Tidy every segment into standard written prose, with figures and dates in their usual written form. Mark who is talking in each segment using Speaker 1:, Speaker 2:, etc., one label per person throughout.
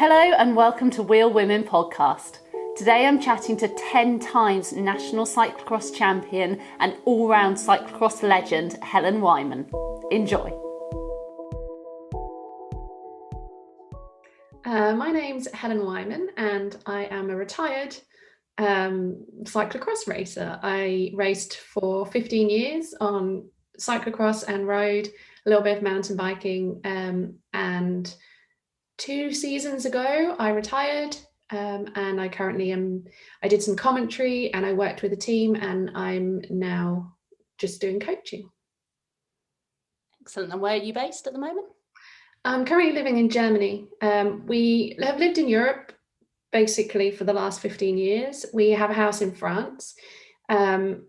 Speaker 1: Hello and welcome to Wheel Women podcast. Today I'm chatting to 10 times national cyclocross champion and all-round cyclocross legend Helen Wyman. Enjoy.
Speaker 2: My name's Helen Wyman and I am a retired cyclocross racer. I raced for 15 years on cyclocross and road, a little bit of mountain biking, and 2 seasons ago I retired, and I currently I did some commentary and I worked with a team, and I'm now just doing coaching.
Speaker 1: Excellent. And where are you based at the moment?
Speaker 2: I'm currently living in Germany. We have lived in Europe basically for the last 15 years. We have a house in France. And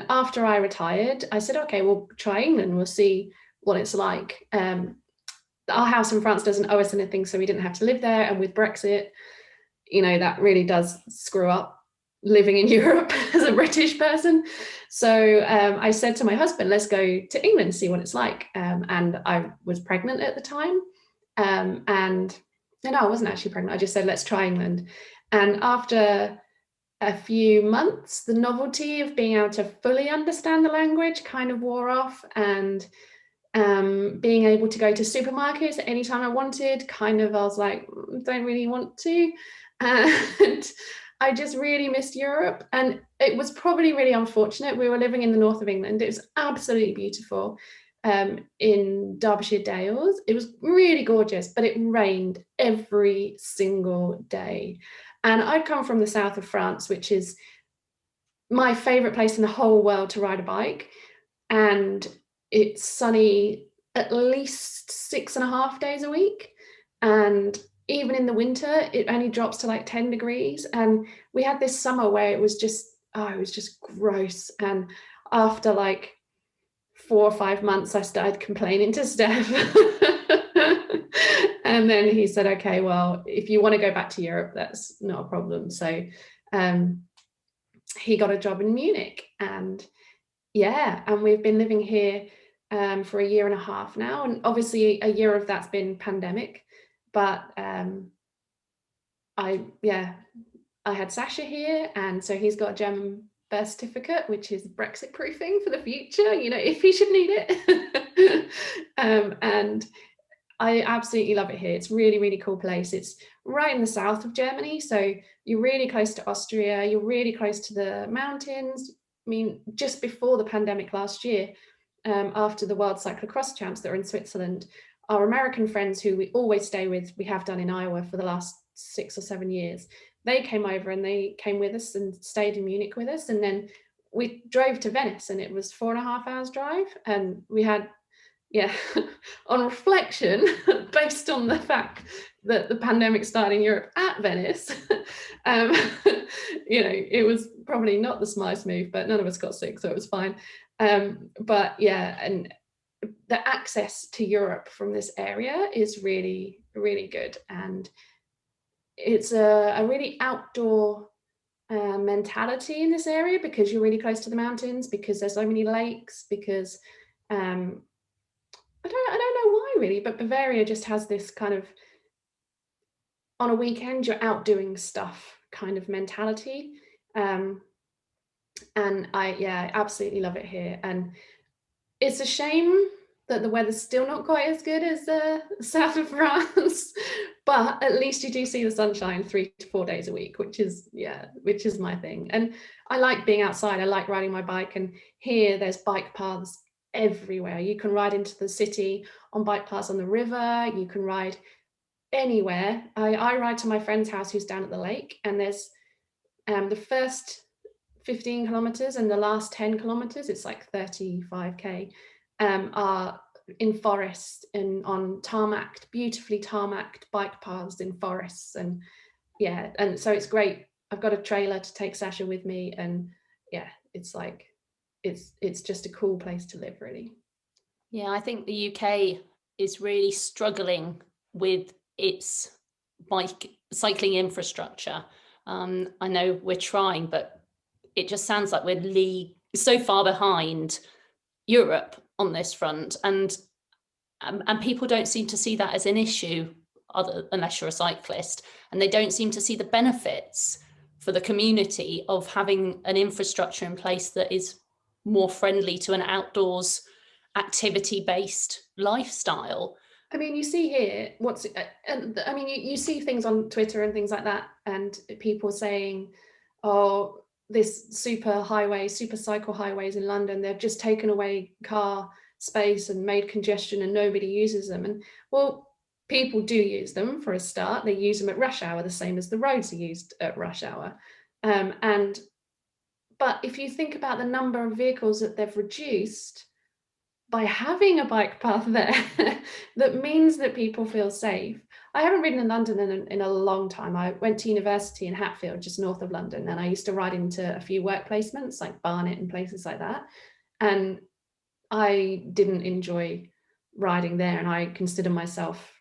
Speaker 2: after I retired, I said, okay, we'll try England. We'll see what it's like. Our house in France doesn't owe us anything, so we didn't have to live there. And with Brexit, that really does screw up living in Europe as a British person. So I said to my husband, let's go to England, see what it's like. And I was pregnant at the time. No, I wasn't actually pregnant. I just said, let's try England. And after a few months, the novelty of being able to fully understand the language kind of wore off. And being able to go to supermarkets anytime I wanted, I was like, don't really want to. And I just really missed Europe. And it was probably really unfortunate. We were living in the north of England. It was absolutely beautiful. In Derbyshire Dales. It was really gorgeous, but it rained every single day. And I'd come from the south of France, which is my favorite place in the whole world to ride a bike. And it's sunny at least 6.5 days a week. And even in the winter, it only drops to like 10 degrees. And we had this summer where it was just gross. And after like 4 or 5 months, I started complaining to Steph. And then he said, okay, well, if you want to go back to Europe, that's not a problem. So he got a job in Munich, and we've been living here for 1.5 years now. And obviously a year of that's been pandemic, but I had Sasha here, and so he's got a German birth certificate, which is Brexit proofing for the future, if he should need it. And I absolutely love it here. It's really, really cool place. It's right in the south of Germany, so you're really close to Austria, you're really close to the mountains. I mean, just before the pandemic last year, after the World Cyclocross Champs that are in Switzerland, our American friends who we always stay with, we have done in Iowa for the last 6 or 7 years, they came over and they came with us and stayed in Munich with us. And then we drove to Venice, and it was 4.5 hours drive. And we had, on reflection, based on the fact that the pandemic started in Europe at Venice, it was probably not the smartest move, but none of us got sick, so it was fine. And the access to Europe from this area is really, really good. And it's a really outdoor mentality in this area, because you're really close to the mountains, because there's so many lakes, because I don't know why really, but Bavaria just has this kind of, on a weekend you're out doing stuff kind of mentality. And I absolutely love it here. And it's a shame that the weather's still not quite as good as the south of France, but at least you do see the sunshine 3 to 4 days a week, which is my thing. And I like being outside. I like riding my bike, and here there's bike paths everywhere. You can ride into the city on bike paths on the river. You can ride anywhere. I ride to my friend's house who's down at the lake, and there's the first 15 kilometers and the last 10 kilometers, it's like 35k, are in forest and on beautifully tarmacked bike paths in forests. And so it's great. I've got a trailer to take Sasha with me, and it's like it's just a cool place to live, really.
Speaker 1: Yeah, I think the UK is really struggling with its cycling infrastructure. I know we're trying, but it just sounds like we're so far behind Europe on this front, and people don't seem to see that as an issue unless you're a cyclist, and they don't seem to see the benefits for the community of having an infrastructure in place that is more friendly to an outdoors activity-based lifestyle.
Speaker 2: I mean, you see here I mean, you see things on Twitter and things like that, and people saying, oh, this super cycle highways in London, they've just taken away car space and made congestion and nobody uses them. And well, people do use them for a start. They use them at rush hour, the same as the roads are used at rush hour. But if you think about the number of vehicles that they've reduced by having a bike path there, that means that people feel safe. I haven't ridden in London in a long time. I went to university in Hatfield, just north of London, and I used to ride into a few work placements like Barnet and places like that. And I didn't enjoy riding there, and I consider myself,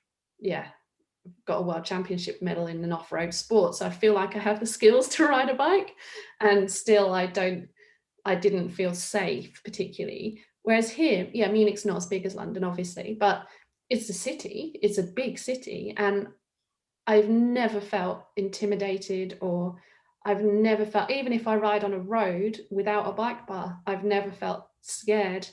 Speaker 2: got a world championship medal in an off-road sport, so I feel like I have the skills to ride a bike, and still I didn't feel safe particularly. Whereas here, Munich's not as big as London, obviously, but it's a city, it's a big city, and I've never felt intimidated, or I've never felt, even if I ride on a road without a bike path, I've never felt scared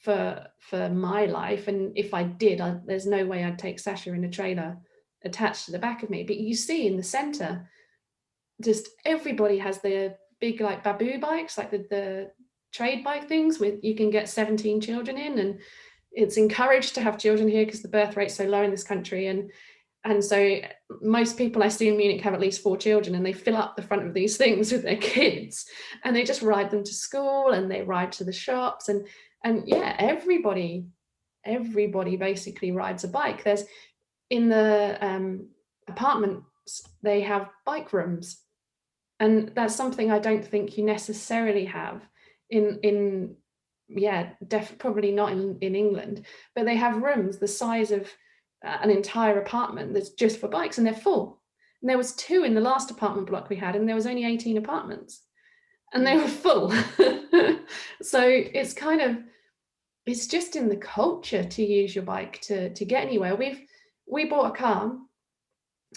Speaker 2: for my life. And if I did, there's no way I'd take Sasha in a trailer attached to the back of me. But you see in the centre, just everybody has their big like baboo bikes, like the trade bike things with, you can get 17 children in, and it's encouraged to have children here because the birth rate's so low in this country. And so most people I see in Munich have at least 4 children, and they fill up the front of these things with their kids, and they just ride them to school and they ride to the shops, and everybody basically rides a bike. There's in the apartments, they have bike rooms, and that's something I don't think you necessarily have probably not in England, but they have rooms the size of an entire apartment that's just for bikes, and they're full. And there was 2 in the last apartment block we had, and there was only 18 apartments, and they were full. So it's kind of, it's just in the culture to use your bike to get anywhere. We bought a car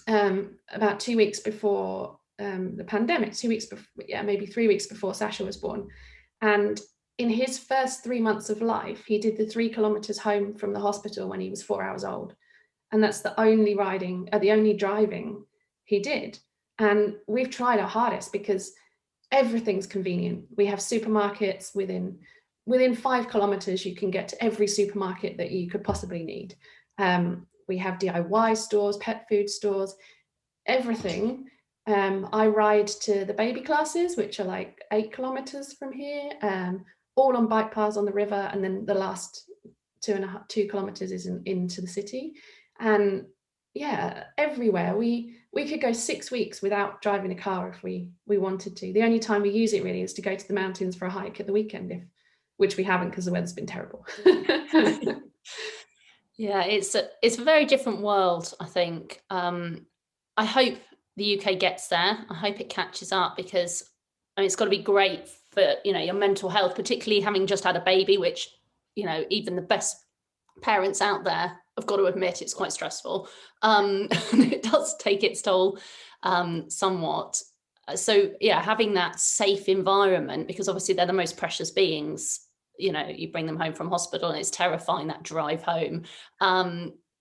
Speaker 2: about 2 weeks before the pandemic, 2 weeks before, maybe 3 weeks before Sasha was born. And in his first 3 months of life, he did the 3 kilometers home from the hospital when he was 4 hours old. And that's the only driving he did. And we've tried our hardest because everything's convenient. We have supermarkets within 5 kilometers, you can get to every supermarket that you could possibly need. We have DIY stores, pet food stores, everything. I ride to the baby classes, which are like 8 kilometers from here, all on bike paths on the river. And then the last 2 kilometers is into the city. And everywhere. We could go 6 weeks without driving a car if we wanted to. The only time we use it really is to go to the mountains for a hike at the weekend, which we haven't because the weather's been terrible.
Speaker 1: Yeah, it's a very different world, I think. I hope the UK gets there. I hope it catches up, because it's got to be great for your mental health, particularly having just had a baby, which even the best parents out there have got to admit it's quite stressful. It does take its toll somewhat. So having that safe environment, because obviously they're the most precious beings. You bring them home from hospital and it's terrifying, that drive home.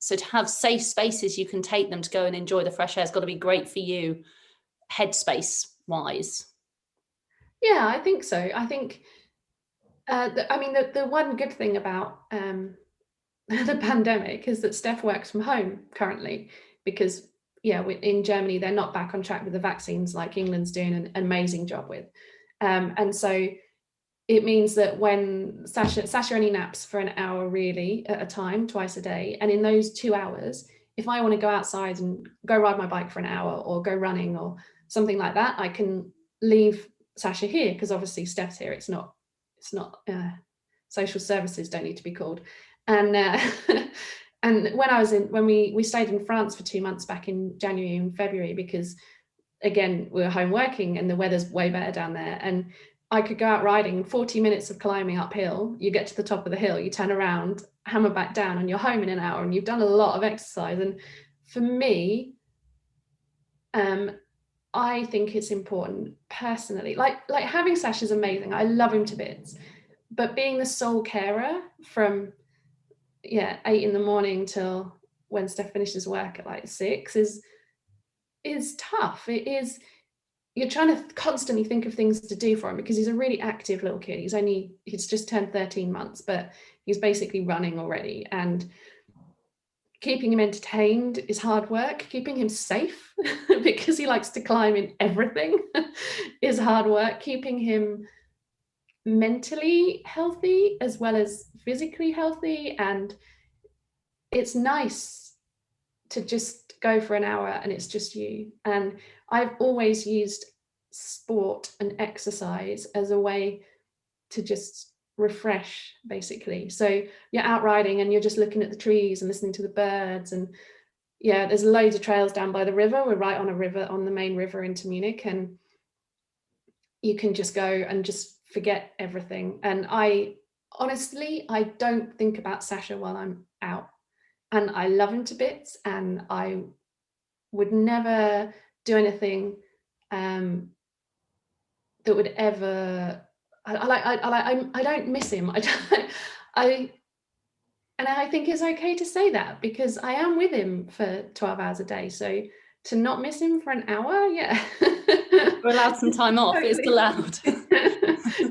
Speaker 1: So to have safe spaces you can take them to go and enjoy the fresh air has got to be great for you, headspace wise.
Speaker 2: Yeah, I think so. I think, the one good thing about the pandemic is that Steph works from home currently, because in Germany, they're not back on track with the vaccines like England's doing an amazing job with. And so it means that when Sasha only naps for an hour really at a time, twice a day. And in those 2 hours, if I want to go outside and go ride my bike for an hour or go running or something like that, I can leave Sasha here, because obviously Steph's here. It's not social services don't need to be called. And and when we stayed in France for 2 months back in January and February, because again, we were home working and the weather's way better down there. And I could go out riding, 40 minutes of climbing uphill. You get to the top of the hill, you turn around, hammer back down, and you're home in an hour, and you've done a lot of exercise. And for me, I think it's important personally. Like having Sash is amazing. I love him to bits. But being the sole carer from 8 a.m. till when Steph finishes work at like 6 is tough. It is. You're trying to constantly think of things to do for him because he's a really active little kid. He's just turned 13 months, but he's basically running already. And keeping him entertained is hard work. Keeping him safe because he likes to climb in everything is hard work. Keeping him mentally healthy as well as physically healthy. And it's nice to just go for an hour and it's just you. And I've always used sport and exercise as a way to just refresh, basically. So you're out riding and you're just looking at the trees and listening to the birds. And there's loads of trails down by the river. We're right on a river, on the main river into Munich, and you can just go and just forget everything. And I don't think about Sasha while I'm out. And I love him to bits, and I would never do anything that would ever. I don't miss him. I think it's okay to say that because I am with him for 12 hours a day. So to not miss him for an hour,
Speaker 1: we're allowed some time off. Totally. It's allowed.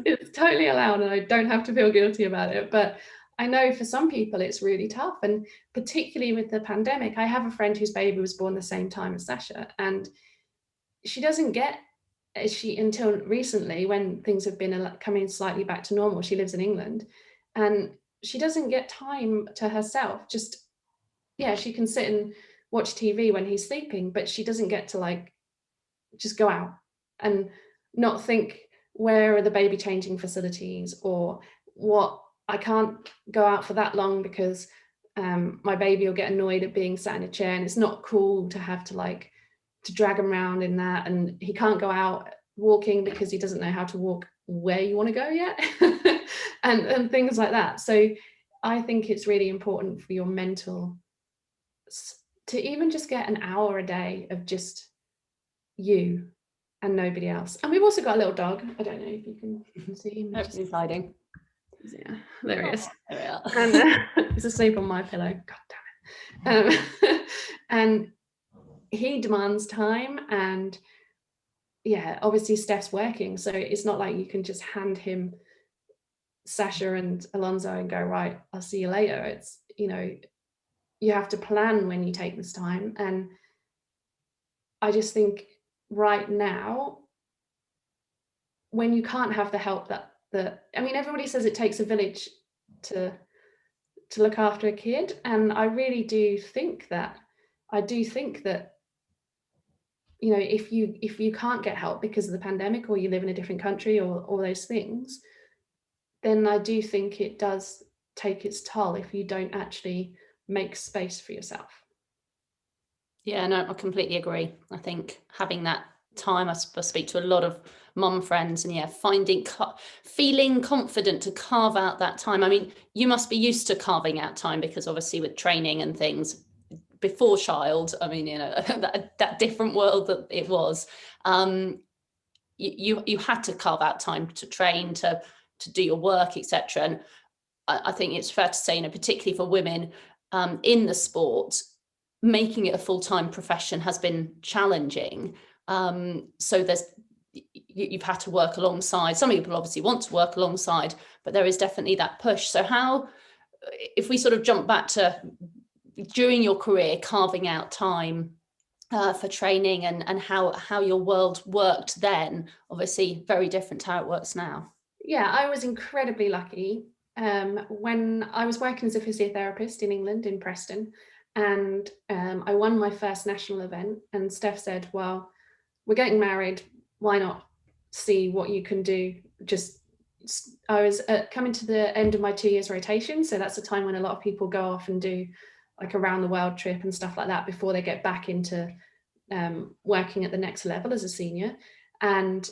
Speaker 2: It's totally allowed, and I don't have to feel guilty about it. But I know for some people it's really tough, and particularly with the pandemic. I have a friend whose baby was born the same time as Sasha, and she doesn't get until recently, when things have been coming slightly back to normal. She lives in England, and she doesn't get time to herself. She can sit and watch TV when he's sleeping, but she doesn't get to just go out and not think, where are the baby changing facilities, or what, I can't go out for that long because my baby will get annoyed at being sat in a chair, and it's not cool to have to drag him around in that, and he can't go out walking because he doesn't know how to walk where you want to go yet. and things like that. So I think it's really important for your mental to even just get an hour a day of just you and nobody else. And we've also got a little dog. I don't know if you can see him.
Speaker 1: He's hiding.
Speaker 2: Yeah, there he is.
Speaker 1: There we are.
Speaker 2: And he's asleep on my pillow. God damn it. And he demands time, and obviously Steph's working, so it's not like you can just hand him Sasha and Alonso and go, right, I'll see you later. It's, you have to plan when you take this time. And I just think right now, when you can't have the help that everybody says it takes a village to look after a kid, and I really do think that. If you can't get help because of the pandemic, or you live in a different country, or all those things, then I do think it does take its toll if you don't actually make space for yourself.
Speaker 1: Yeah, no, I completely agree. I think having that time, I speak to a lot of mum friends, and feeling confident to carve out that time. You must be used to carving out time, because obviously with training and things before child, that different world that it was, you had to carve out time to train, to do your work, etc. And I think it's fair to say, particularly for women in the sport, making it a full-time profession has been challenging. So you've had to work alongside. Some people obviously want to work alongside, but there is definitely that push. So how, if we sort of jump back to during your career, carving out time for training, and how your world worked then, obviously very different to how it works now.
Speaker 2: Yeah, I was incredibly lucky. When I was working as a physiotherapist in England, in Preston, and I won my first national event, and Steph said, well, we're getting married, why not see what you can do? I was coming to the end of my 2 years rotation, so that's the time when a lot of people go off and do around the world trip and stuff like that before they get back into working at the next level as a senior. And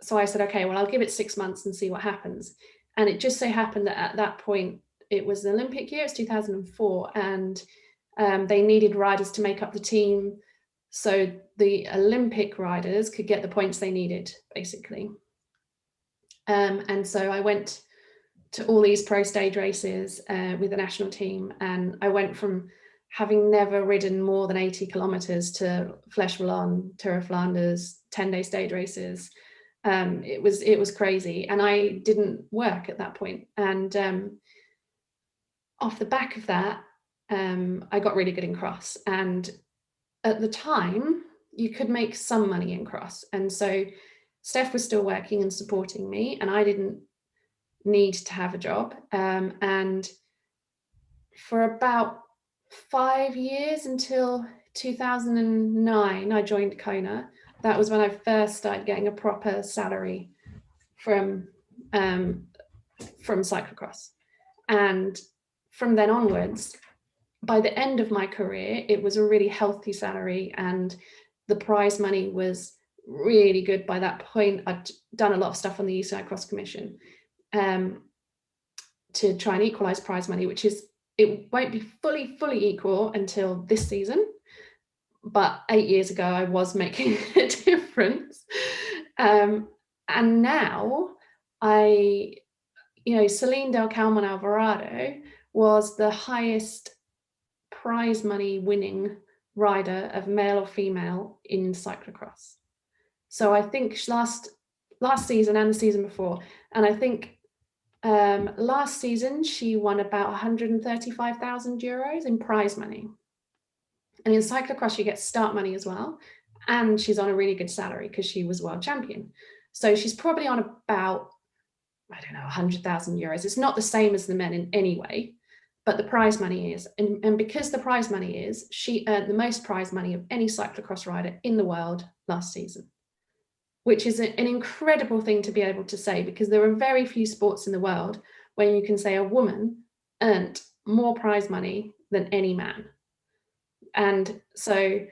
Speaker 2: so I said, okay, well, I'll give it 6 months and see what happens. And it just so happened that at that point, it was the Olympic year, it's 2004, and They needed riders to make up the team so the Olympic riders could get the points they needed, basically. And so I went to all these pro stage races with the national team, and I went from having never ridden more than 80 kilometers to Flèche Wallonne, Tour of Flanders, 10-day stage races. It was crazy, and I didn't work at that point. And off the back of that, I got really good in cross. And at the time, you could make some money in cross. And so Steph was still working and supporting me, and I didn't need to have a job. And for about 5 years, until 2009, I joined Kona. That was when I first started getting a proper salary from cyclocross. And from then onwards, by the end of my career, it was a really healthy salary, and the prize money was really good. By that point, I'd done a lot of stuff on the EU Cyclocross Commission to try and equalize prize money, which is, it won't be fully equal until this season. But 8 years ago, I was making a difference. And now Celine Del Carmen Alvarado was the highest prize money winning rider of male or female in cyclocross. So I think last season and the season before, and I think last season she won about 135,000 euros in prize money. And in cyclocross, you get start money as well. And she's on a really good salary because she was world champion. So she's probably on about, I don't know, 100,000 euros. It's not the same as the men in any way, but the prize money is. And because the prize money is, she earned the most prize money of any cyclocross rider in the world last season, which is an incredible thing to be able to say, because there are very few sports in the world where you can say a woman earned more prize money than any man. And so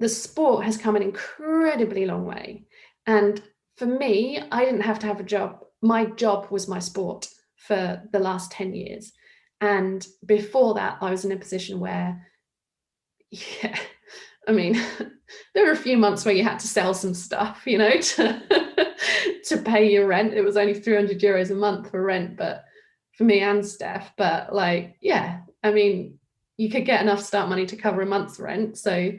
Speaker 2: the sport has come an incredibly long way. And for me, I didn't have to have a job. My job was my sport for the last 10 years. And before that, I was in a position where, yeah, I mean, there were a few months where you had to sell some stuff, to pay your rent. It was only 300 euros a month for rent, but for me and Steph. But you could get enough start money to cover a month's rent. So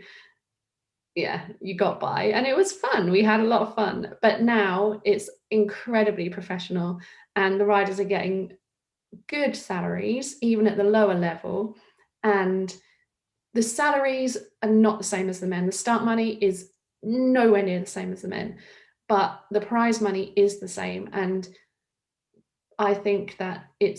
Speaker 2: yeah, you got by, and it was fun. We had a lot of fun, but now it's incredibly professional, and the riders are getting good salaries, even at the lower level. And the salaries are not the same as the men. The start money is nowhere near the same as the men, but the prize money is the same. And I think that I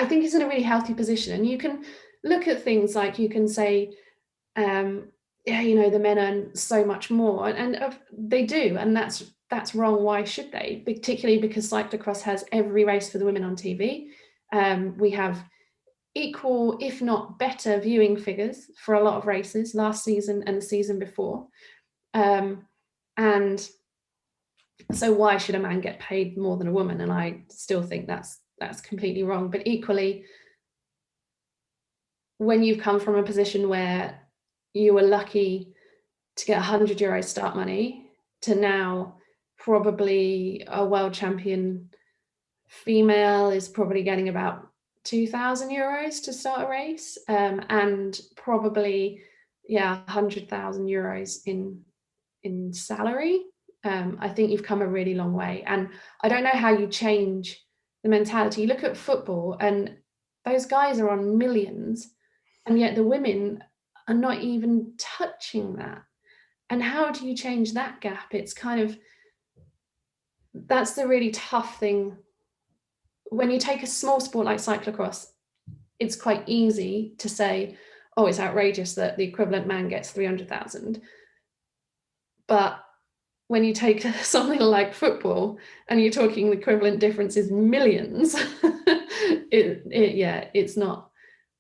Speaker 2: think it's in a really healthy position. And you can look at things like, you can say, the men earn so much more, and they do, and that's wrong. Why should they? Particularly because cyclocross has every race for the women on TV. We have equal, if not better, viewing figures for a lot of races last season and the season before. And so why should a man get paid more than a woman? And I still think that's completely wrong. But equally, when you've come from a position where you were lucky to get 100 euros start money to now probably a world champion female is probably getting about 2,000 euros to start a race, and probably 100,000 euros in salary. I think you've come a really long way, and I don't know how you change the mentality. You look at football, and those guys are on millions, and yet the women are not even touching that. And how do you change that gap? It's kind of, that's the really tough thing. When you take a small sport like cyclocross, it's quite easy to say, oh, it's outrageous that the equivalent man gets 300,000. But when you take something like football and you're talking the equivalent difference is millions, it's not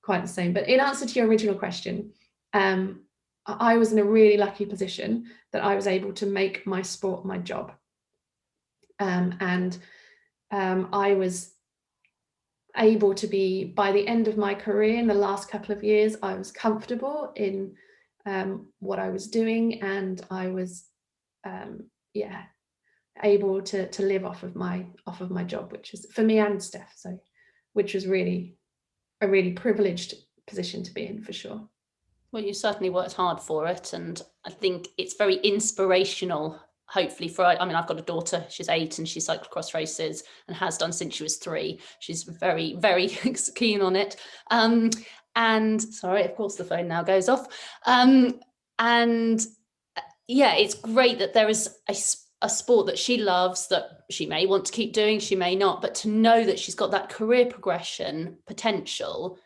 Speaker 2: quite the same. But in answer to your original question, I was in a really lucky position that I was able to make my sport my job. I was able to be, by the end of my career in the last couple of years, I was comfortable in what I was doing, and I was able to live off of my job, which is for me and Steph, so which was really a really privileged position to be in, for sure.
Speaker 1: Well, you certainly worked hard for it, and I think it's very inspirational, hopefully, for, I mean, I've got a daughter, she's 8, and she cyclocross races and has done since she was 3. She's very, very keen on it. And sorry, of course the phone now goes off. And yeah, it's great that there is a sport that she loves, that she may want to keep doing, she may not, but to know that she's got that career progression potential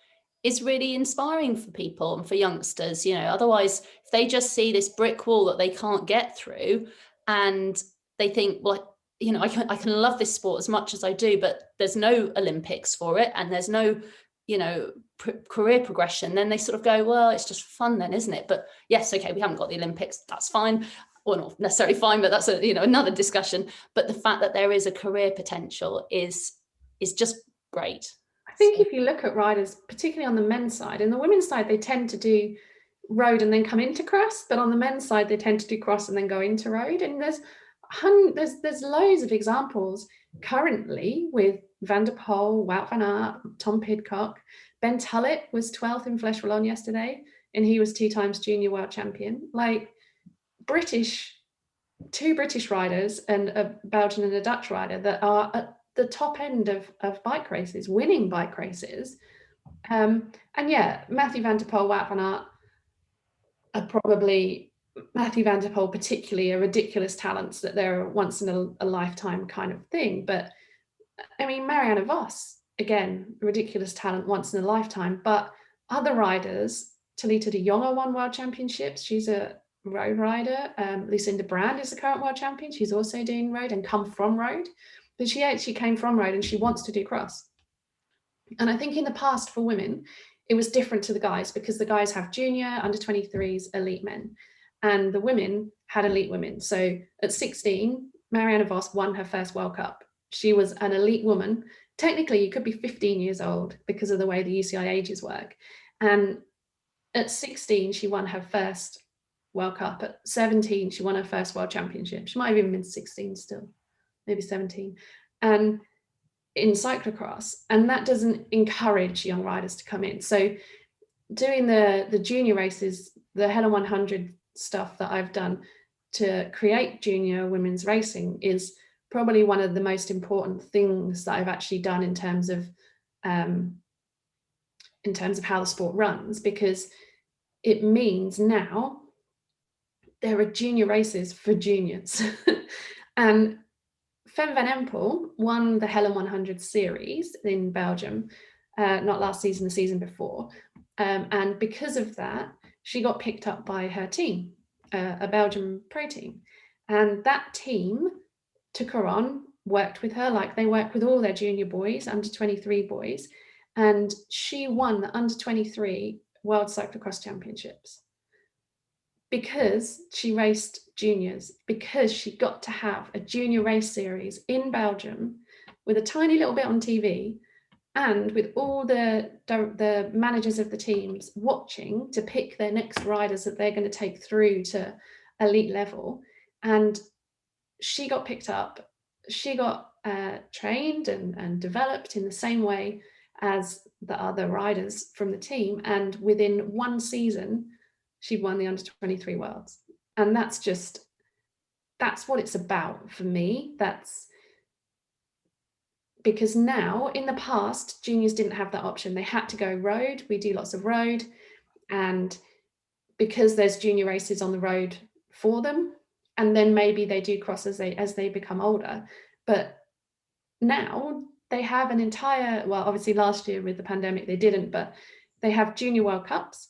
Speaker 1: is really inspiring for people and for youngsters. You know, otherwise, if they just see this brick wall that they can't get through, and they think, well, you know, I can love this sport as much as I do, but there's no Olympics for it, and there's no, you know, career progression, then they sort of go, well, it's just fun then, isn't it? But yes, okay, we haven't got the Olympics, that's fine. Or not necessarily fine, but that's another discussion. But the fact that there is a career potential is just great.
Speaker 2: I think if you look at riders, particularly on the men's side, and the women's side, they tend to do road and then come into cross, but on the men's side, they tend to do cross and then go into road. And there's loads of examples currently with Van der Poel, Wout van Aert, Tom Pidcock. Ben Tullett was 12th in Flèche Wallonne yesterday, and he was 2 times junior world champion. Like, two British riders and a Belgian and a Dutch rider that are at the top end of bike races, winning bike races. And yeah, Mathieu van der Poel, Wout van Aert are probably, Mathieu van der Poel particularly, are ridiculous talents that they're once in a lifetime kind of thing. But I mean, Marianne Vos, again, ridiculous talent once in a lifetime. But other riders, Talita de Jonge won world championships. She's a road rider. Lucinda Brand is the current world champion. She's also doing road and come from road. But she actually came from road and she wants to do cross. And I think in the past for women, it was different to the guys, because the guys have junior, under 23s, elite men, and the women had elite women. So at 16, Marianne Vos won her first World Cup. She was an elite woman. Technically, you could be 15 years old because of the way the UCI ages work. And at 16, she won her first World Cup. At 17, she won her first World Championship. She might have even been 16 still, maybe 17. And in cyclocross, and that doesn't encourage young riders to come in. So doing the junior races, the Helen 100 stuff that I've done to create junior women's racing is probably one of the most important things that I've actually done in terms of how the sport runs, because it means now there are junior races for juniors. And Fem van Empel won the Helen 100 series in Belgium, not last season, the season before. And because of that, she got picked up by her team, a Belgian pro team. And that team took her on, worked with her like they work with all their junior boys, under 23 boys. And she won the under 23 World Cyclocross Championships because she raced juniors, because she got to have a junior race series in Belgium with a tiny little bit on TV, and with all the managers of the teams watching to pick their next riders that they're going to take through to elite level. And she got picked up, she got trained and developed in the same way as the other riders from the team. And within one season, she'd won the under 23 worlds. And that's what it's about for me. That's because now, in the past, juniors didn't have that option. They had to go road. We do lots of road. And because there's junior races on the road for them, and then maybe they do cross as they become older. But now they have an entire, well, obviously last year with the pandemic they didn't, but they have junior World Cups.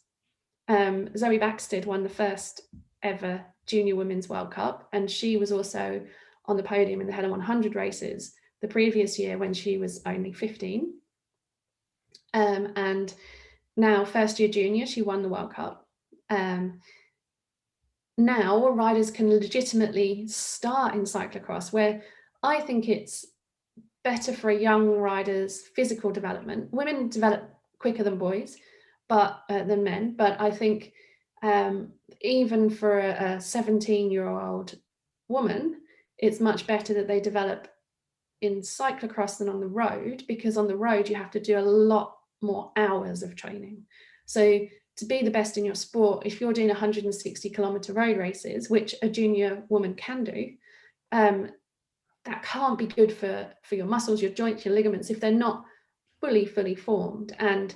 Speaker 2: Zoe Baxted won the first ever junior women's World Cup, and she was also on the podium in the Helen 100 races the previous year when she was only 15. And now first year junior, she won the World Cup. Now riders can legitimately start in cyclocross, where I think it's better for a young rider's physical development. Women develop quicker than boys, but than men. But I think even for a 17-year-old woman, it's much better that they develop in cyclocross than on the road, because on the road you have to do a lot more hours of training. So to be the best in your sport, if you're doing 160-kilometer road races, which a junior woman can do, that can't be good for your muscles, your joints, your ligaments, if they're not fully formed. And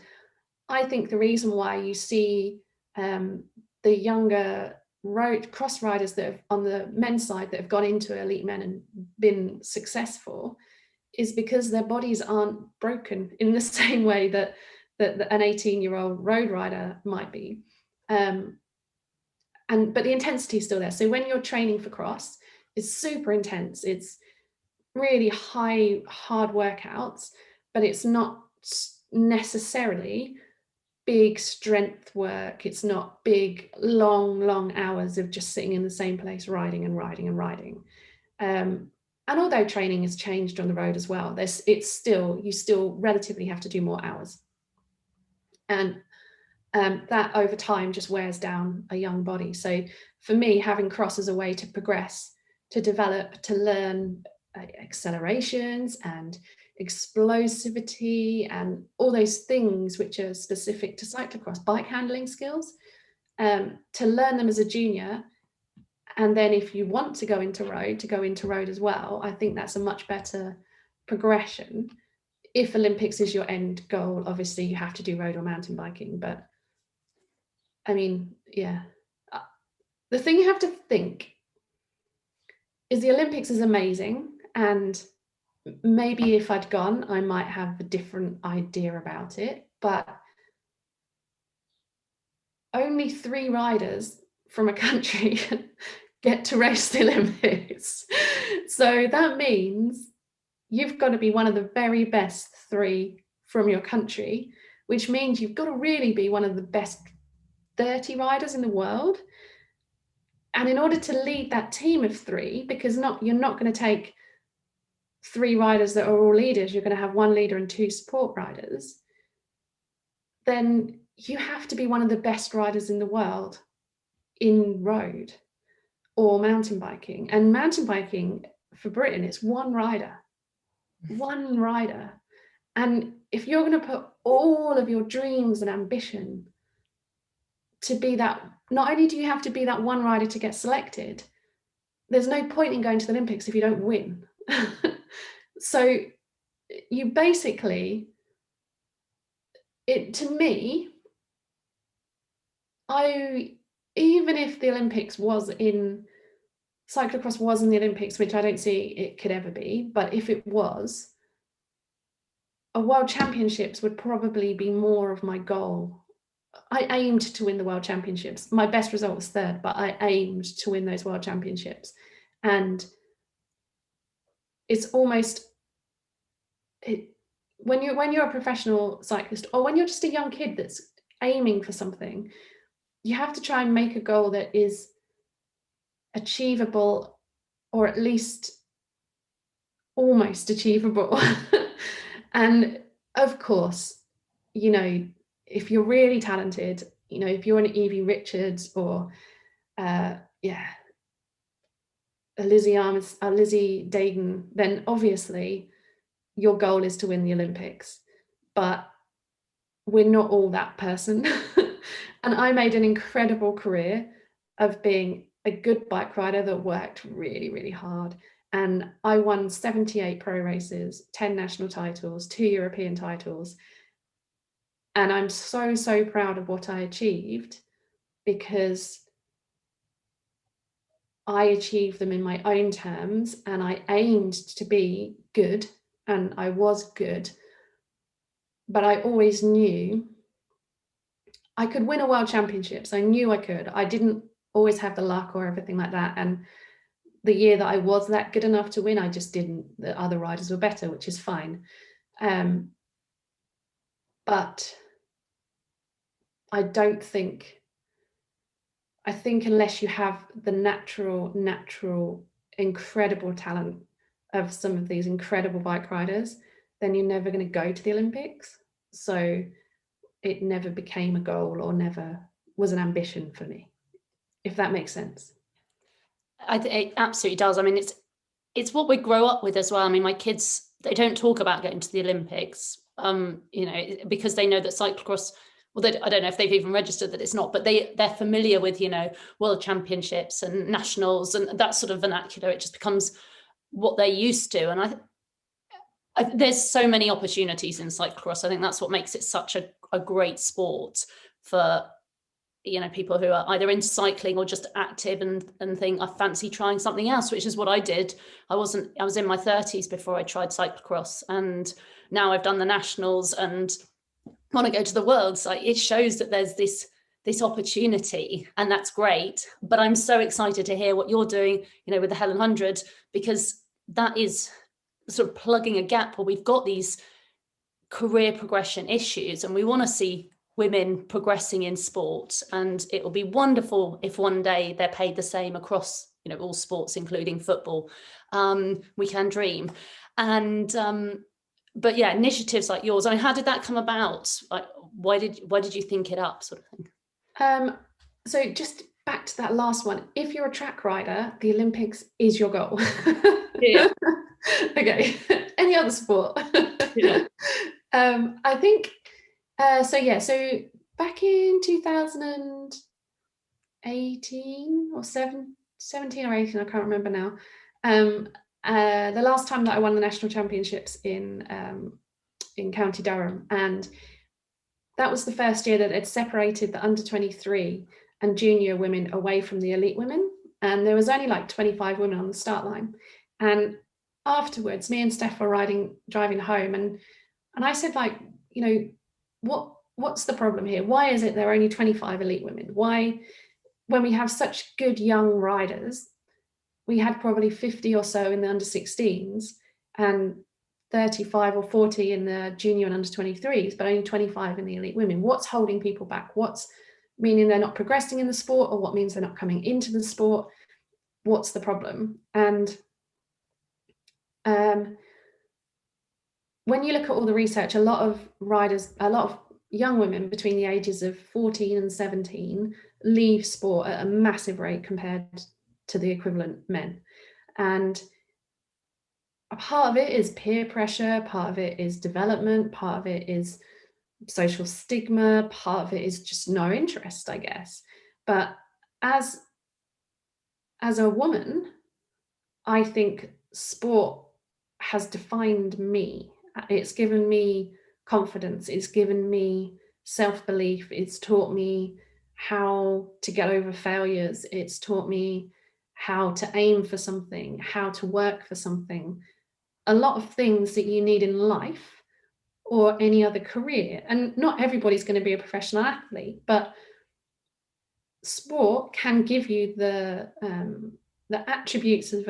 Speaker 2: I think the reason why you see the younger road cross riders that have, on the men's side, that have gone into elite men and been successful, is because their bodies aren't broken in the same way that an 18-year-old road rider might be. But the intensity is still there. So when you're training for cross, it's super intense. It's really hard workouts, but it's not necessarily big strength work. It's not big, long hours of just sitting in the same place, riding. And although training has changed on the road as well, you still relatively have to do more hours. And that over time just wears down a young body. So for me, having cross as a way to progress, to develop, to learn accelerations and explosivity and all those things which are specific to cyclocross, bike handling skills, to learn them as a junior. And then if you want to go into road as well, I think that's a much better progression. If Olympics is your end goal, obviously you have to do road or mountain biking. But I mean, yeah. The thing you have to think is the Olympics is amazing, and maybe if I'd gone, I might have a different idea about it, but only 3 riders from a country get to race the Olympics. So that means you've got to be one of the very best 3 from your country, which means you've got to really be one of the best 30 riders in the world. And in order to lead that team of 3, because you're not going to take 3 riders that are all leaders, you're going to have 1 leader and 2 support riders, then you have to be one of the best riders in the world in road or mountain biking. And mountain biking for Britain, it's 1 rider. And if you're going to put all of your dreams and ambition to be that, not only do you have to be that 1 rider to get selected, there's no point in going to the Olympics if you don't win. So you basically, to me, even if the Olympics cyclocross was in the Olympics, which I don't see it could ever be, but if it was, a World Championships would probably be more of my goal. I aimed to win the World Championships. My best result was 3rd, but I aimed to win those World Championships. And it's almost, when you're a professional cyclist, or when you're just a young kid that's aiming for something, you have to try and make a goal that is achievable, or at least almost achievable. And of course, if you're really talented, if you're an Evie Richards or Lizzie Deignan, then obviously your goal is to win the Olympics. But we're not all that person. And I made an incredible career of being a good bike rider that worked really, really hard. And I won 78 pro races, 10 national titles, 2 European titles. And I'm so, so proud of what I achieved, because I achieved them in my own terms, and I aimed to be good, and I was good. But I always knew I could win a World Championships. I knew I could. I didn't always have the luck or everything like that. And the year that I was that good enough to win, I just didn't. The other riders were better, which is fine. But I think unless you have the natural, incredible talent of some of these incredible bike riders, then you're never going to go to the Olympics. So it never became a goal or never was an ambition for me, if that makes sense.
Speaker 1: It absolutely does. I mean, it's what we grow up with as well. I mean, my kids, they don't talk about going to the Olympics, you know, because they know that cyclocross, well, I don't know if they've even registered that it's not, but they're familiar with, you know, world championships and nationals and that sort of vernacular. It just becomes what they're used to. And there's so many opportunities in cyclocross. I think that's what makes it such a great sport for, you know, people who are either into cycling or just active and think, I fancy trying something else, which is what I did. I was in my 30s before I tried cyclocross, and now I've done the nationals and want to go to the worlds. Like, it shows that there's this opportunity, and that's great. But I'm so excited to hear what you're doing, you know, with the Helen 100, because that is sort of plugging a gap where we've got these career progression issues, and we want to see women progressing in sport. And it will be wonderful if one day they're paid the same across, you know, all sports, including football. We can dream. And but yeah, initiatives like yours, I mean, how did that come about? Like, why did you think it up, sort of thing?
Speaker 2: So just back to that last one, if you're a track rider, the Olympics is your goal.
Speaker 1: Yeah.
Speaker 2: Okay. Any other sport?
Speaker 1: Yeah.
Speaker 2: I think so back in 2018 or 17 or 18, I can't remember now. The last time that I won the national championships in County Durham, and that was the first year that it separated the under 23 and junior women away from the elite women, and there was only like 25 women on the start line. And afterwards, me and Steph were driving home, and I said, like, you know, what's the problem here? Why is it there are only 25 elite women? Why, when we have such good young riders, we had probably 50 or so in the under 16s and 35 or 40 in the junior and under 23s, but only 25 in the elite women. What's holding people back? What's meaning they're not progressing in the sport, or what means they're not coming into the sport? What's the problem? And when you look at all the research, a lot of young women between the ages of 14 and 17 leave sport at a massive rate compared to the equivalent men. And a part of it is peer pressure, part of it is development, part of it is social stigma, part of it is just no interest, I guess. But as a woman, I think sport has defined me. It's given me confidence. It's given me self-belief. It's taught me how to get over failures. It's taught me how to aim for something, how to work for something. A lot of things that you need in life or any other career. And not everybody's going to be a professional athlete, but sport can give you the attributes of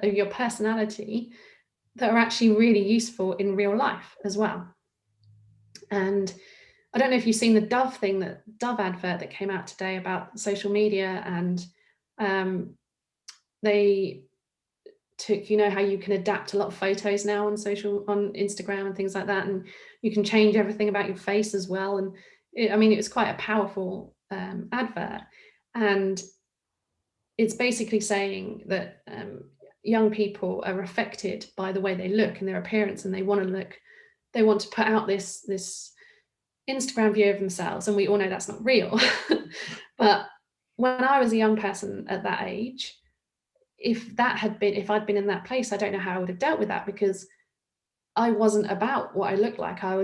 Speaker 2: your personality that are actually really useful in real life as well. And I don't know if you've seen the Dove advert that came out today about social media, and they took, you know, how you can adapt a lot of photos now on Instagram and things like that, and you can change everything about your face as well. And it was quite a powerful advert, and it's basically saying that young people are affected by the way they look and their appearance, and they want to put out this Instagram view of themselves, and we all know that's not real. But when I was a young person at that age, if I'd been in that place, I don't know how I would have dealt with that, because I wasn't about what I looked like. I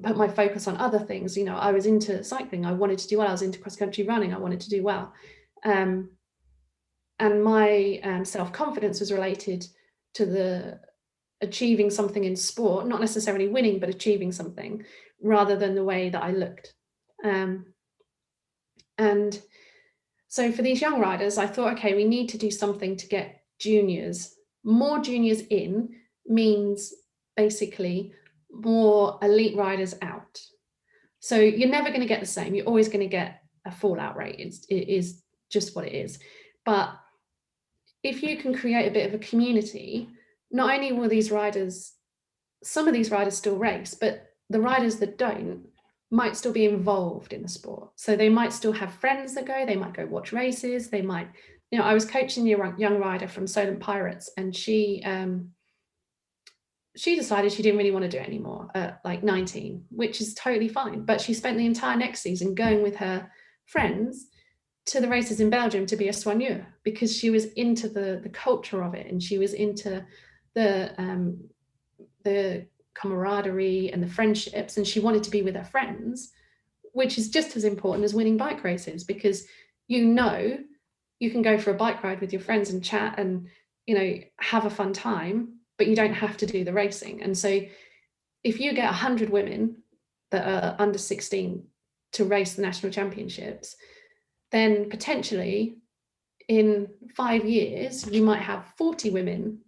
Speaker 2: put my focus on other things. You know, I was into cycling. I wanted to do well. I was into cross-country running. I wanted to do well. And my self-confidence was related to the achieving something in sport, not necessarily winning, but achieving something, rather than the way that I looked. And so for these young riders, I thought, okay, we need to do something to get more juniors in, means basically more elite riders out. So you're never going to get the same. You're always going to get a fallout rate. It is just what it is. But if you can create a bit of a community, not only will some of these riders still race, but the riders that don't might still be involved in the sport. So they might still have friends that go, they might go watch races, they might, I was coaching a young rider from Solent Pirates, and she decided she didn't really want to do it anymore at like 19, which is totally fine. But she spent the entire next season going with her friends to the races in Belgium to be a soigneur, because she was into the culture of it, and she was into the camaraderie and the friendships, and she wanted to be with her friends, which is just as important as winning bike races, because you can go for a bike ride with your friends and chat and have a fun time, but you don't have to do the racing. And so if you get 100 women that are under 16 to race the national championships, then potentially in 5 years you might have 40 women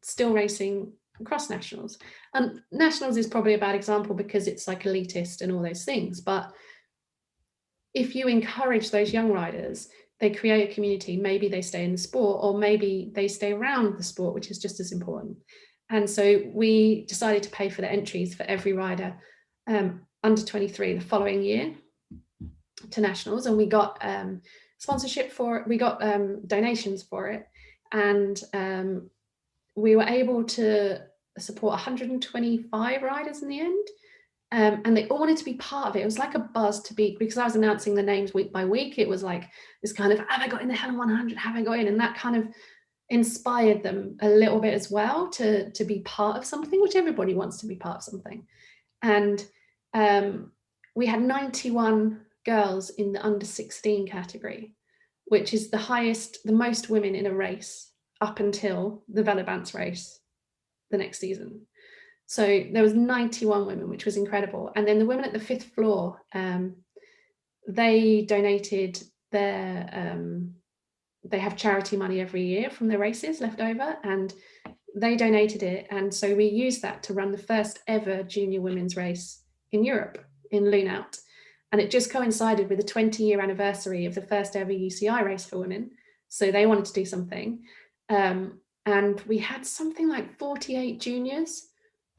Speaker 2: still racing across nationals. And nationals is probably a bad example because it's like elitist and all those things, but if you encourage those young riders, they create a community, maybe they stay in the sport, or maybe they stay around the sport, which is just as important. And so we decided to pay for the entries for every rider under 23 the following year to nationals, and we got sponsorship for it, we got donations for it, and we were able to support 125 riders in the end. And they all wanted to be part of it. It was like a buzz to be, because I was announcing the names week by week. It was like this kind of, have I got in the Helen 100? Have I got in? And that kind of inspired them a little bit as well to be part of something, which everybody wants to be part of something. And we had 91 girls in the under 16 category, which is the most women in a race up until the Velobance race the next season. So there was 91 women, which was incredible. And then the women at the fifth floor, they donated they have charity money every year from the races left over, and they donated it. And so we used that to run the first ever junior women's race in Europe, in Lunaut. And it just coincided with the 20-year anniversary of the first ever UCI race for women. So they wanted to do something. And we had something like 48 juniors,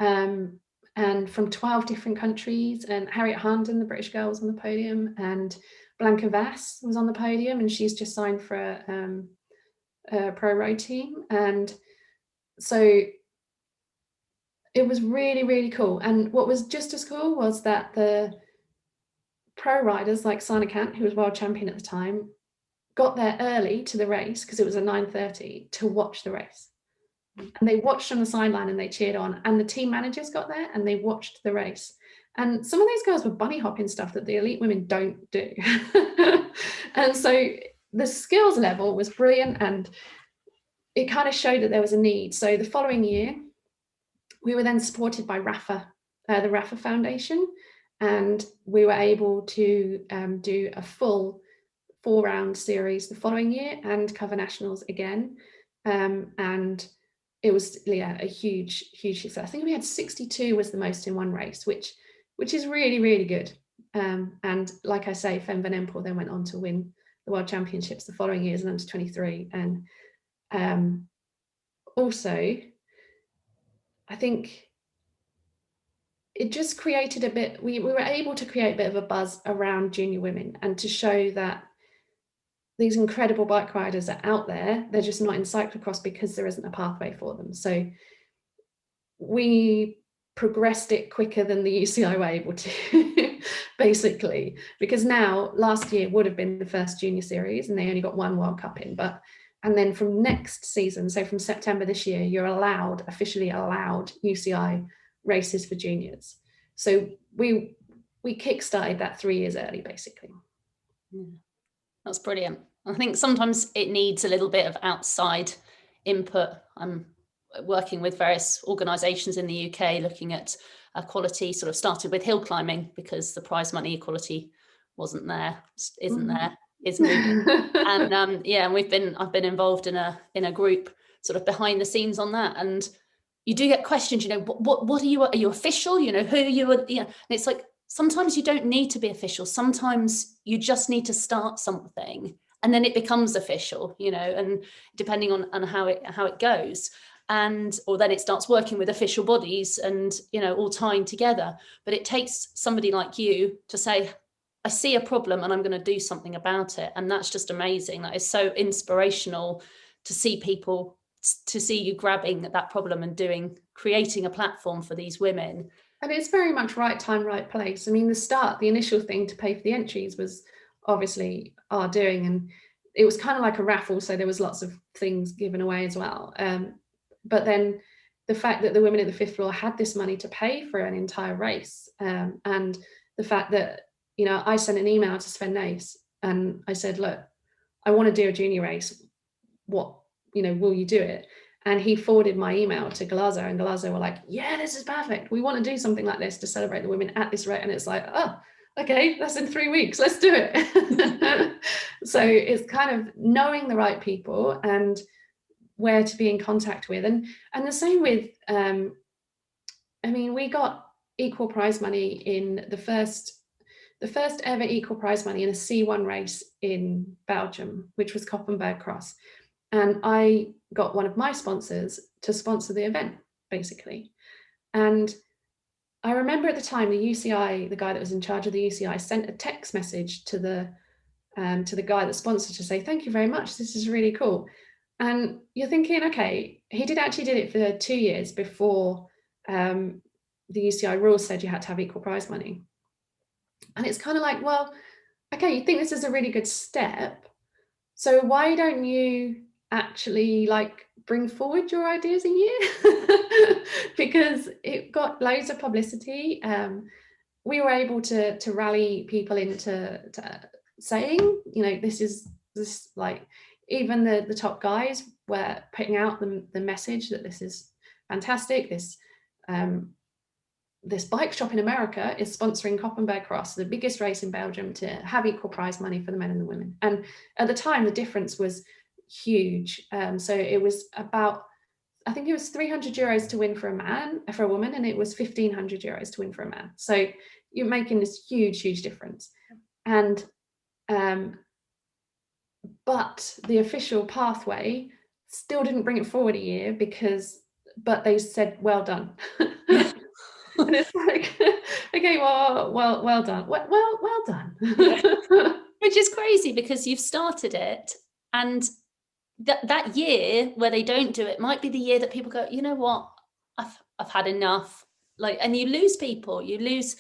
Speaker 2: and from 12 different countries, and Harriet Harnden, the British girl, was on the podium, and Blanca Vass was on the podium, and she's just signed for a pro road team. And so it was really, really cool. And what was just as cool was that the pro riders like Sana Kant, who was world champion at the time, got there early to the race because it was at 9:30 to watch the race. And they watched on the sideline and they cheered on, and the team managers got there and they watched the race. And some of those girls were bunny hopping stuff that the elite women don't do. And so the skills level was brilliant, and it kind of showed that there was a need. So the following year, we were then supported by RAFA, the RAFA Foundation, and we were able to do a full 4-round series the following year and cover nationals again. And it was a huge success. I think we had 62 was the most in one race, which is really, really good. And like I say, Fem Van Empel then went on to win the World Championships the following year as an under 23. And also, I think it just created a bit, we were able to create a bit of a buzz around junior women, and to show that these incredible bike riders are out there. They're just not in cyclocross because there isn't a pathway for them. So we progressed it quicker than the UCI were able to, basically, because now last year would have been the first junior series and they only got one World Cup in, and then from next season, so from September this year, you're officially allowed UCI races for juniors. So we kickstarted that 3 years early, basically.
Speaker 1: Yeah. That's brilliant. I think sometimes it needs a little bit of outside input. I'm working with various organisations in the UK looking at equality, sort of started with hill climbing because the prize money equality wasn't there, isn't there, is moving. And I've been involved in a group sort of behind the scenes on that. And you do get questions, what are you official? Who are you? And it's like, sometimes you don't need to be official. Sometimes you just need to start something and then it becomes official, you know, and depending on how it goes. And or then it starts working with official bodies and, you know, all tying together. But it takes somebody like you to say, I see a problem and I'm going to do something about it. And that's just amazing. That is so inspirational to see people, to see you grabbing at that problem and creating a platform for these women.
Speaker 2: And it's very much right time, right place. I mean, the initial thing to pay for the entries was obviously our doing, and it was kind of like a raffle, so there was lots of things given away as well. But then the fact that the women at the fifth floor had this money to pay for an entire race, and the fact that, you know, I sent an email to Sven Nys and I said, look, I want to do a junior race. What, you know, will you do it? And he forwarded my email to Galazzo, and Galazzo were like, yeah, this is perfect. We want to do something like this to celebrate the women at this rate. And it's like, oh, okay, that's in 3 weeks. Let's do it. So it's kind of knowing the right people and where to be in contact with. And the same with, I mean, we got equal prize money in the first ever equal prize money in a C1 race in Belgium, which was Koppenberg Cross. And I got one of my sponsors to sponsor the event, basically. And I remember at the time, the UCI, the guy that was in charge of the UCI, sent a text message to the guy that sponsored to say, thank you very much, this is really cool. And you're thinking, okay, he did it for 2 years before the UCI rules said you had to have equal prize money. And it's kind of like, well, okay, you think this is a really good step, so why don't you actually like bring forward your ideas a year? Because it got loads of publicity. We were able to rally people into saying, you know, this like, even the top guys were putting out the message that this is fantastic. This bike shop in America is sponsoring Koppenberg Cross, the biggest race in Belgium, to have equal prize money for the men and the women. And at the time, the difference was huge. So it was about, I think it was 300 euros to win for a woman, and it was 1,500 euros to win for a man. So you're making this huge, huge difference. And but the official pathway still didn't bring it forward a year but they said, well done. And it's like, okay, well done. Well done.
Speaker 1: Which is crazy, because you've started it, and that year where they don't do it might be the year that people go, you know what, I've had enough. Like, and you lose people, you lose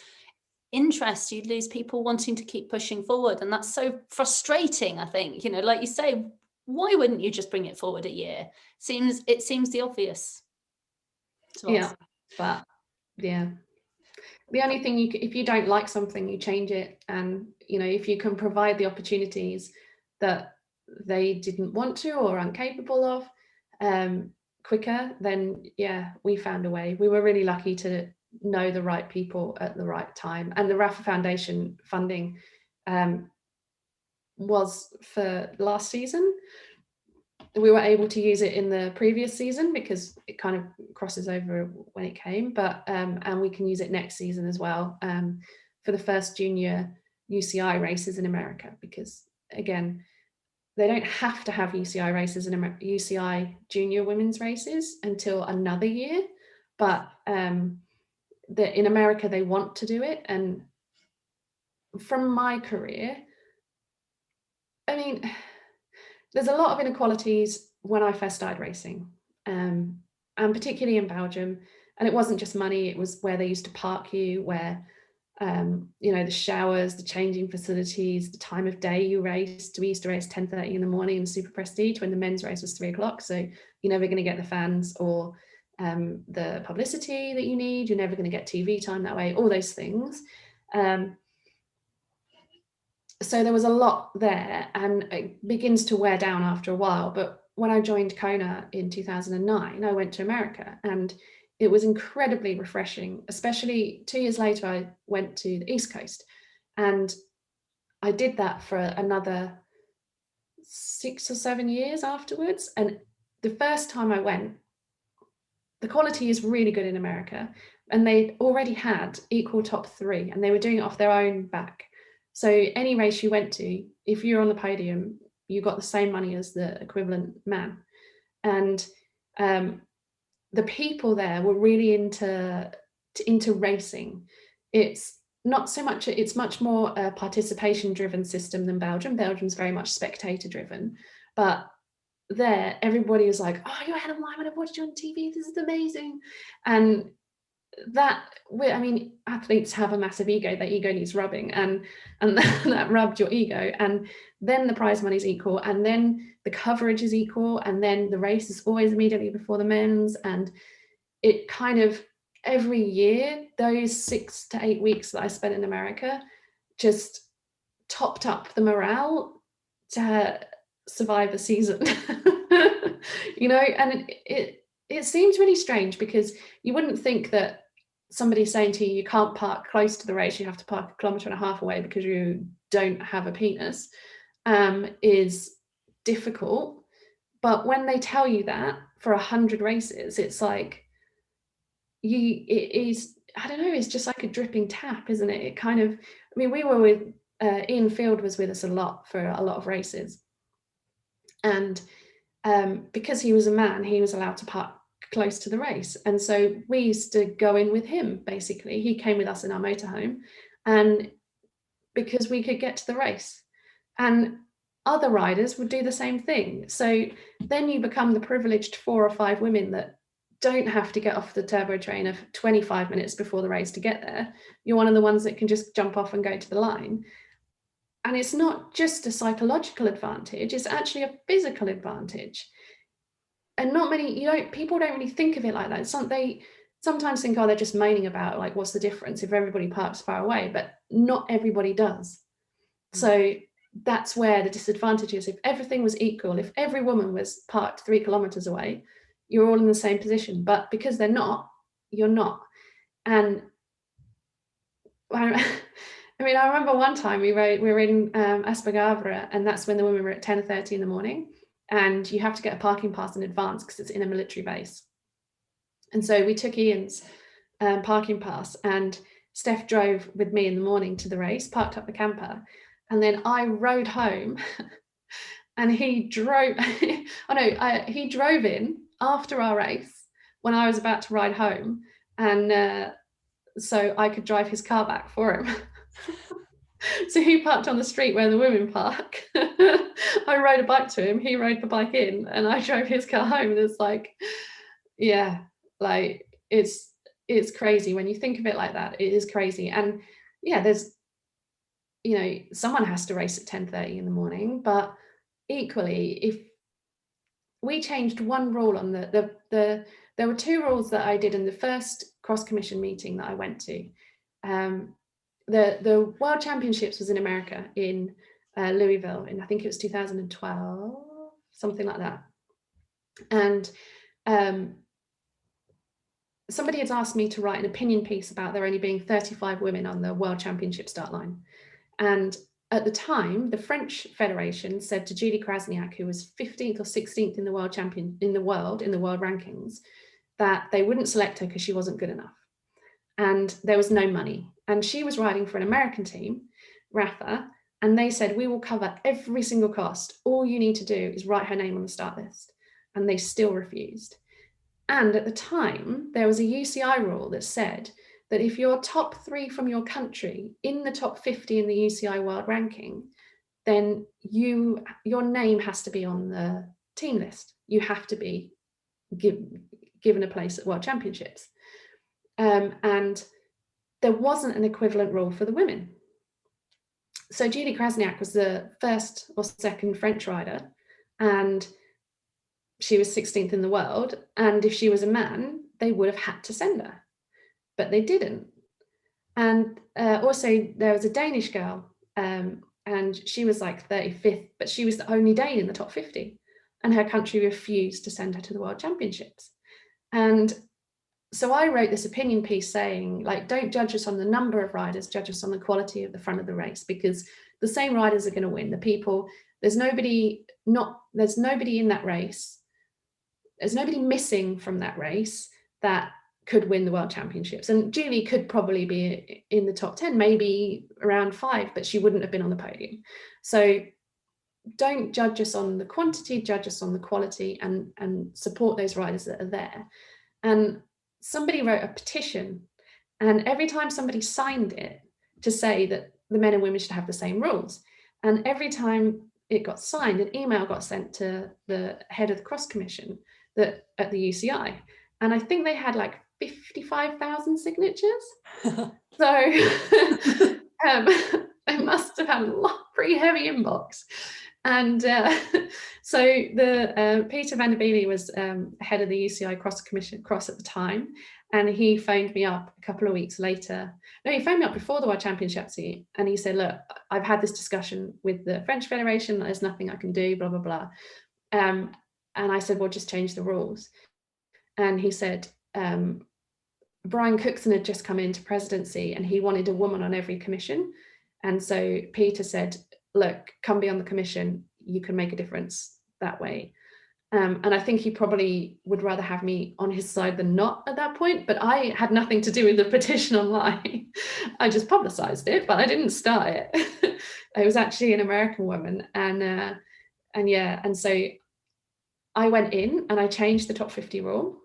Speaker 1: interest, you lose people wanting to keep pushing forward. And that's so frustrating, I think. You know, like you say, why wouldn't you just bring it forward a year? It seems the obvious to us.
Speaker 2: Yeah, but yeah, the only thing if you don't like something, you change it. And, you know, if you can provide the opportunities that they didn't want to or aren't capable of quicker, then yeah, we found a way. We were really lucky to know the right people at the right time. And the Rafa Foundation funding was for last season. We were able to use it in the previous season because it kind of crosses over when it came, but and we can use it next season as well for the first junior UCI races in America, because again, they don't have to have UCI races in UCI junior women's races until another year, but in America they want to do it. And from my career, I mean, there's a lot of inequalities when I first started racing, and particularly in Belgium. And it wasn't just money, it was where they used to park you, where, you know, the showers, the changing facilities, the time of day you raced. We used to race 10:30 in the morning in Super Prestige when the men's race was 3 o'clock. So you're never going to get the fans or the publicity that you need. You're never going to get TV time that way, all those things. So there was a lot there, and it begins to wear down after a while. But when I joined Kona in 2009, I went to America, and it was incredibly refreshing, especially 2 years later, I went to the East Coast, and I did that for another 6 or 7 years afterwards. And the first time I went, the quality is really good in America, and they already had equal top 3, and they were doing it off their own back. So any race you went to, if you're on the podium, you got the same money as the equivalent man. And the people there were really into racing. It's not so much, it's much more a participation driven system than Belgium. Belgium's very much spectator driven, but there everybody was like, oh, you're Helen Wyman, I've watched you on TV, this is amazing. And that, I mean, athletes have a massive ego. Their ego needs rubbing, and that rubbed your ego, and then the prize money is equal, and then the coverage is equal, and then the race is always immediately before the men's. And it kind of, every year, those 6 to 8 weeks that I spent in America just topped up the morale to survive the season. And it seems really strange, because you wouldn't think that somebody saying to you can't park close to the race, you have to park 1.5 kilometers away because you don't have a penis, is difficult. But when they tell you that for 100 races, it's like, it is, I don't know, it's just like a dripping tap, isn't it? It kind of, I mean, we were with Ian Field was with us a lot for a lot of races, and because he was a man, he was allowed to park close to the race, and so we used to go in with him. Basically, he came with us in our motorhome, and because we could get to the race, and other riders would do the same thing. So then you become the privileged 4 or 5 women that don't have to get off the turbo trainer 25 minutes before the race to get there. You're one of the ones that can just jump off and go to the line. And it's not just a psychological advantage, it's actually a physical advantage. And not many, people don't really think of it like that. They sometimes think, oh, they're just moaning about, like, what's the difference if everybody parks far away? But not everybody does. So that's where the disadvantage is. If everything was equal, if every woman was parked 3 kilometers away, you're all in the same position. But because they're not, you're not. And I remember one time we were in Espagavra, and that's when the women were at 10:30 in the morning, and you have to get a parking pass in advance because it's in a military base. And so we took Ian's parking pass, and Steph drove with me in the morning to the race, parked up the camper, and then I rode home and he drove, he drove in after our race when I was about to ride home, and so I could drive his car back for him. So he parked on the street where the women park. I rode a bike to him, he rode the bike in, and I drove his car home. And it's like, yeah, like it's crazy when you think of it like that. It is crazy. And yeah, there's, someone has to race at 10:30 in the morning, but equally, if we changed one rule on there were 2 rules that I did in the first cross commission meeting that I went to. The World Championships was in America, in Louisville, and I think it was 2012, something like that. And somebody had asked me to write an opinion piece about there only being 35 women on the World Championship start line. And at the time, the French Federation said to Julie Krasniak, who was 15th or 16th in the world rankings, that they wouldn't select her because she wasn't good enough. And there was no money. And she was riding for an American team, Rafa, and they said, we will cover every single cost. All you need to do is write her name on the start list. And they still refused. And at the time, there was a UCI rule that said that if you're top 3 from your country in the top 50 in the UCI world ranking, then your name has to be on the team list. You have to be given a place at World Championships. And there wasn't an equivalent rule for the women. So Julie Krasniak was the first or second French rider, and she was 16th in the world. And if she was a man, they would have had to send her, but they didn't. And also there was a Danish girl, and she was like 35th, but she was the only Dane in the top 50, and her country refused to send her to the World Championships. And so I wrote this opinion piece saying, like, don't judge us on the number of riders, judge us on the quality of the front of the race, because the same riders are going to win. There's nobody in that race. There's nobody missing from that race that could win the World Championships. And Julie could probably be in the top 10, maybe around 5, but she wouldn't have been on the podium. So don't judge us on the quantity, judge us on the quality, and support those riders that are there. And somebody wrote a petition, and every time somebody signed it to say that the men and women should have the same rules, and every time it got signed, an email got sent to the head of the cross commission that at the UCI, and I think they had like 55,000 signatures. So they must have had a pretty heavy inbox. And so the Peter van der Beele was head of the UCI cross at the time, and he phoned me up a couple of weeks later. No, he phoned me up before the World Championships, and he said, look, I've had this discussion with the French Federation, there's nothing I can do, blah, blah, blah. And I said, well, just change the rules. And he said, Brian Cookson had just come into presidency and he wanted a woman on every commission. And so Peter said, look, come be on the commission, you can make a difference that way. And I think he probably would rather have me on his side than not at that point, but I had nothing to do with the petition online. I just publicized it, but I didn't start it. It was actually an American woman. And so I went in and I changed the top 50 rule.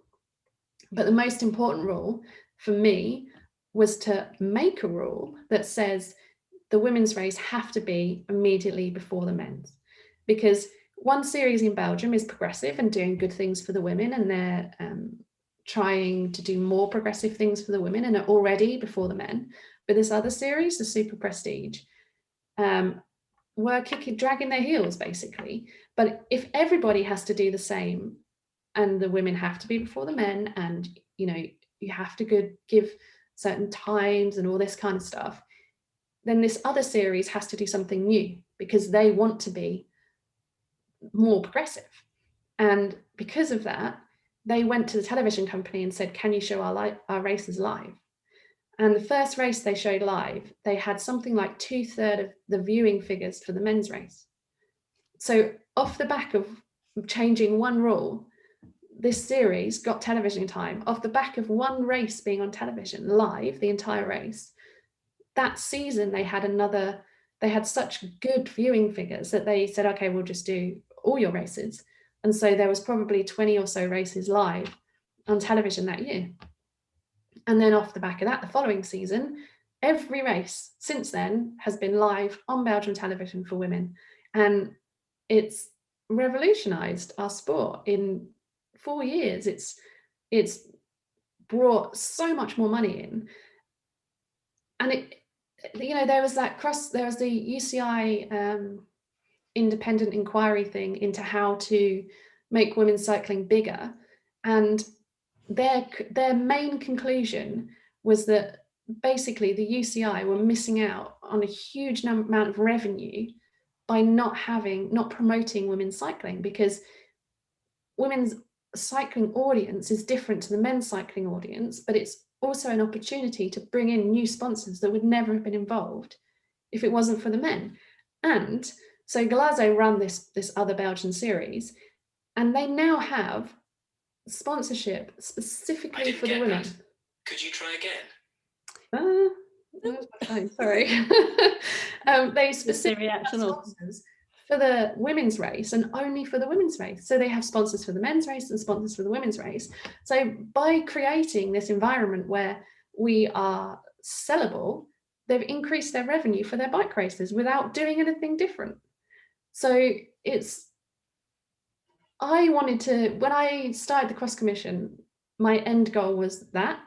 Speaker 2: But the most important rule for me was to make a rule that says the women's race have to be immediately before the men's, because one series in Belgium is progressive and doing good things for the women, and they're trying to do more progressive things for the women and are already before the men. But this other series, the Super Prestige, were dragging their heels basically. But if everybody has to do the same, and the women have to be before the men, and you have to give certain times and all this kind of stuff, then this other series has to do something new because they want to be more progressive. And because of that, they went to the television company and said, can you show our races live? And the first race they showed live, they had something like 2/3 of the viewing figures for the men's race. So off the back of changing one rule, this series got television time off the back of one race being on television live, the entire race. That season, they had such good viewing figures that they said, okay, we'll just do all your races. And so there was probably 20 or so races live on television that year. And then off the back of that, the following season, every race since then has been live on Belgian television for women. And it's revolutionized our sport in 4 years. It's brought so much more money in. And there was the UCI independent inquiry thing into how to make women's cycling bigger, and their main conclusion was that basically the UCI were missing out on a huge amount of revenue by not promoting women's cycling, because women's cycling audience is different to the men's cycling audience, but it's also an opportunity to bring in new sponsors that would never have been involved if it wasn't for the men. And so Galazo ran this other Belgian series, and they now have sponsorship specifically for the women.
Speaker 3: That. Could you try again?
Speaker 2: Sorry. They specifically have sponsors for the women's race and only for the women's race. So they have sponsors for the men's race and sponsors for the women's race. So by creating this environment where we are sellable, they've increased their revenue for their bike races without doing anything different. So when I started the cross commission, my end goal was that.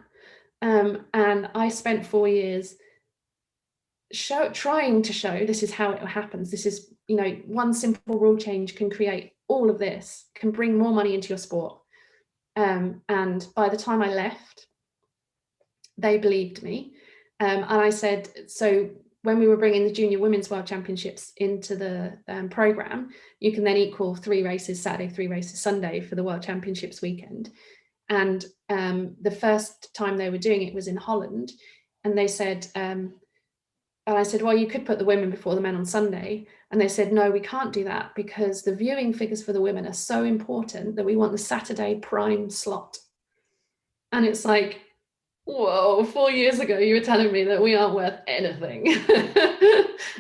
Speaker 2: And I spent 4 years trying to show this is how it happens. This is, one simple rule change can create all of this, can bring more money into your sport. And by the time I left, they believed me. And I said, so when we were bringing the Junior Women's World Championships into the program, you can then equal 3 races Saturday, 3 races Sunday for the World Championships weekend. And the first time they were doing it was in Holland. And they said, and I said, well, you could put the women before the men on Sunday. And they said, no, we can't do that because the viewing figures for the women are so important that we want the Saturday prime slot. And it's like, whoa, 4 years ago you were telling me that we aren't worth anything.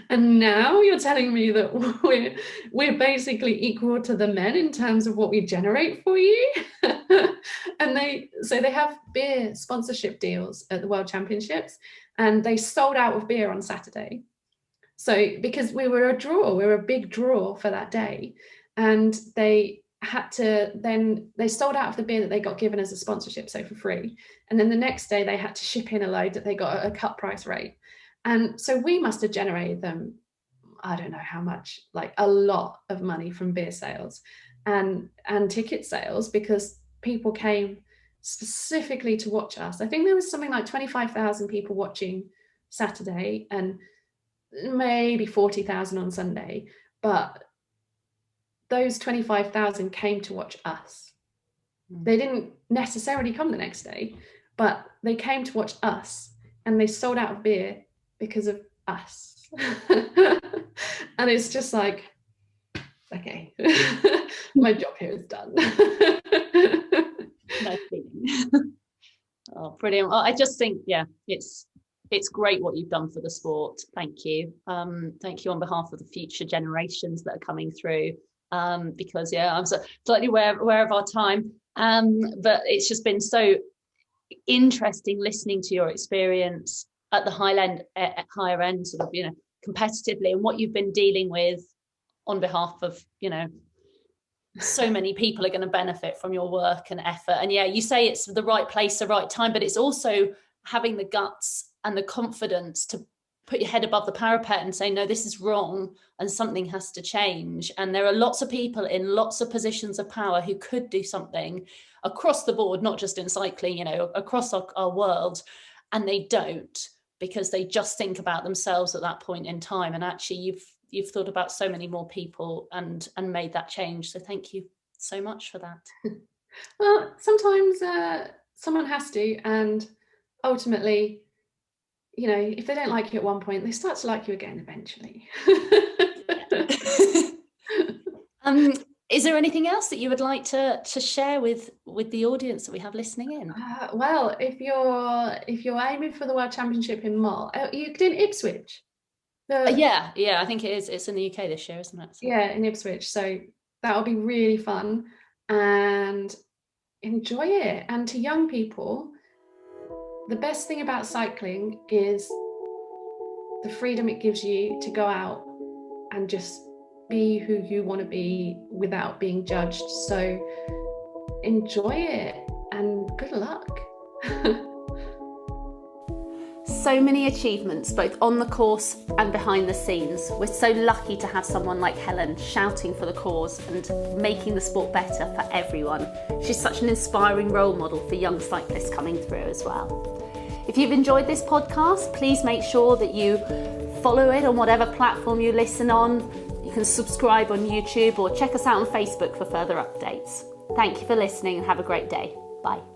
Speaker 2: And now you're telling me that we're basically equal to the men in terms of what we generate for you. And they have beer sponsorship deals at the World Championships, and they sold out of beer on Saturday. So because we were a big draw for that day, and they sold out of the beer that they got given as a sponsorship, so for free. And then the next day they had to ship in a load that they got at a cut price rate. And so we must have generated them, I don't know how much, like a lot of money from beer sales and ticket sales, because people came specifically to watch us. I think there was something like 25,000 people watching Saturday and maybe 40,000 on Sunday, but those 25,000 came to watch us. They didn't necessarily come the next day, but they came to watch us, and they sold out of beer because of us. And it's just like, okay, my job here is done.
Speaker 1: No feeling. Oh, brilliant. Well, I just think, yeah, it's great what you've done for the sport. Thank you. Thank you on behalf of the future generations that are coming through. Because I'm slightly aware of our time. But it's just been so interesting listening to your experience at the higher end, sort of, competitively, and what you've been dealing with on behalf of, so many people are going to benefit from your work and effort. And you say it's the right place, the right time, but it's also having the guts and the confidence to put your head above the parapet and say, no, this is wrong and something has to change. And there are lots of people in lots of positions of power who could do something across the board, not just in cycling, across our world. And they don't, because they just think about themselves at that point in time. And actually you've thought about so many more people and made that change. So thank you so much for that.
Speaker 2: Well, sometimes someone has to, and ultimately, if they don't like you at one point, they start to like you again eventually.
Speaker 1: Is there anything else that you would like to share with the audience that we have listening in?
Speaker 2: Well, if you're aiming for the World Championship in Mull, you did Ipswich.
Speaker 1: Yeah, I think it is. It's in the UK this year, isn't it? So.
Speaker 2: Yeah, in Ipswich. So that'll be really fun, and enjoy it. And to young people, the best thing about cycling is the freedom it gives you to go out and just be who you want to be without being judged. So enjoy it and good luck.
Speaker 1: So many achievements, both on the course and behind the scenes. We're so lucky to have someone like Helen shouting for the cause and making the sport better for everyone. She's such an inspiring role model for young cyclists coming through as well. If you've enjoyed this podcast, please make sure that you follow it on whatever platform you listen on. You can subscribe on YouTube or check us out on Facebook for further updates. Thank you for listening and have a great day. Bye.